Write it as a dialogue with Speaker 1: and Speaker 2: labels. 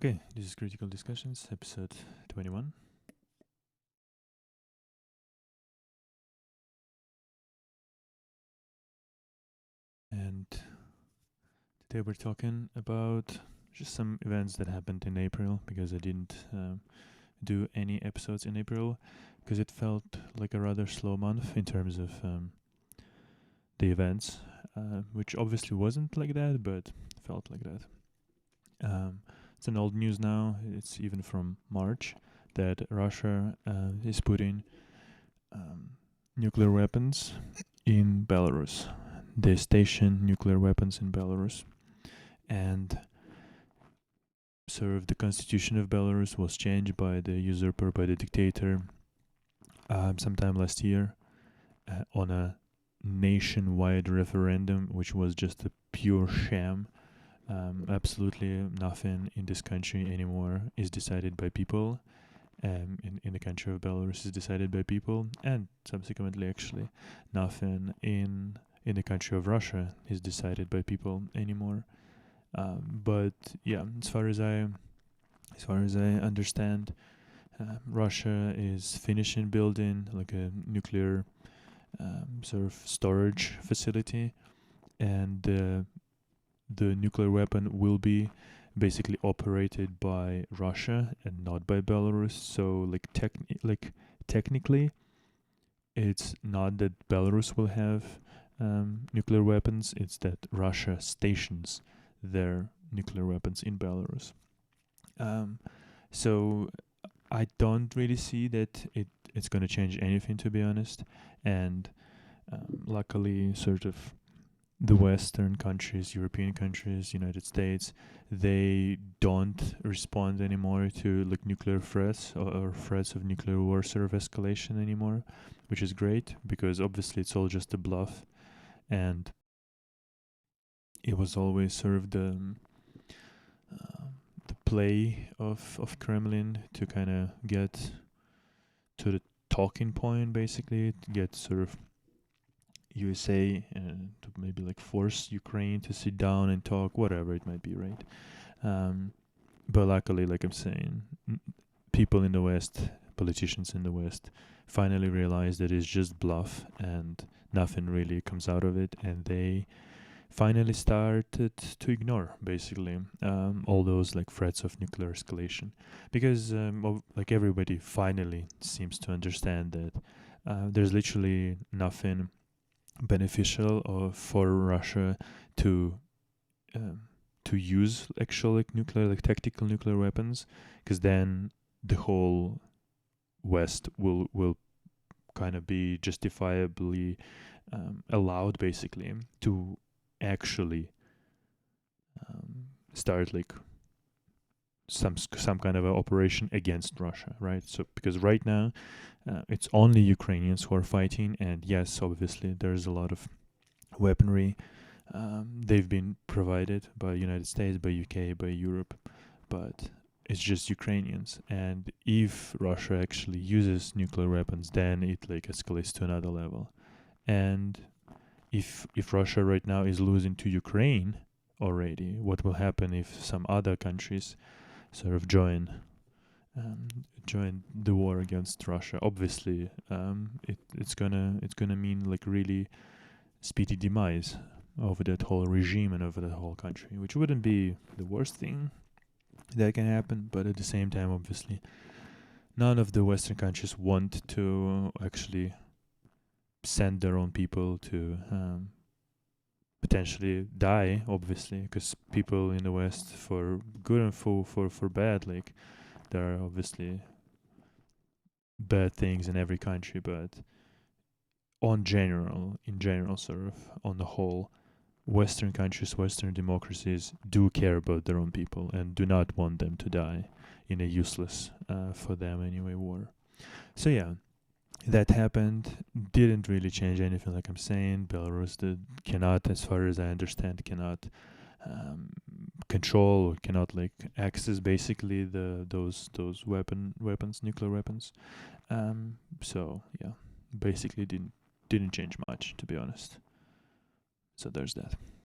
Speaker 1: Okay, this is Critical Discussions, episode 21. And today we're talking about just some events that happened in April, because I didn't do any episodes in April, because it felt like a rather slow month in terms of the events, which obviously wasn't like that, but felt like that. It's an old news now, it's even from March, that Russia is putting nuclear weapons in Belarus. They station nuclear weapons in Belarus. And sort of the constitution of Belarus was changed by the usurper, by the dictator, sometime last year on a nationwide referendum, which was just a pure sham. Absolutely nothing in this country anymore is decided by people. In the country of Belarus is decided by people, and subsequently, actually, nothing in the country of Russia is decided by people anymore. But yeah, as far as I understand, Russia is finishing building like a nuclear sort of storage facility, and the nuclear weapon will be basically operated by Russia and not by Belarus. So technically, it's not that Belarus will have nuclear weapons, it's that Russia stations their nuclear weapons in Belarus. So I don't really see that it's going to change anything, to be honest. And luckily, sort of the Western countries, European countries, United States, they don't respond anymore to like nuclear threats or threats of nuclear war sort of escalation anymore, which is great, because obviously it's all just a bluff, and it was always sort of the play of Kremlin to kind of get to the talking point, basically, to get sort of USA to maybe like force Ukraine to sit down and talk, whatever it might be, right? But luckily, like I'm saying, people in the West, politicians in the West, finally realize that it's just bluff and nothing really comes out of it, and they finally started to ignore basically all those like threats of nuclear escalation, because like everybody finally seems to understand that there's literally nothing beneficial for Russia to use actual like nuclear, like tactical nuclear weapons, because then the whole West will kind of be justifiably allowed basically to actually start like some kind of a operation against Russia, right? So because right now it's only Ukrainians who are fighting, and yes, obviously there's a lot of weaponry they've been provided by United States, by UK, by Europe, but it's just Ukrainians. And if Russia actually uses nuclear weapons, then it like escalates to another level. And if Russia right now is losing to Ukraine already, what will happen if some other countries sort of join the war against Russia? Obviously, it's gonna mean like really speedy demise over that whole regime and over that whole country, which wouldn't be the worst thing that can happen, but at the same time, obviously, none of the Western countries want to actually send their own people to potentially die, obviously, because people in the West, for good and for bad, like there are obviously bad things in every country, but in general, sort of on the whole, Western countries, Western democracies do care about their own people and do not want them to die in a useless, for them anyway, war. So yeah, that happened, didn't really change anything, like I'm saying. Belarus cannot, as far as I understand, cannot control or cannot like access basically those weapons, nuclear weapons. So yeah, basically didn't change much, to be honest. So there's that.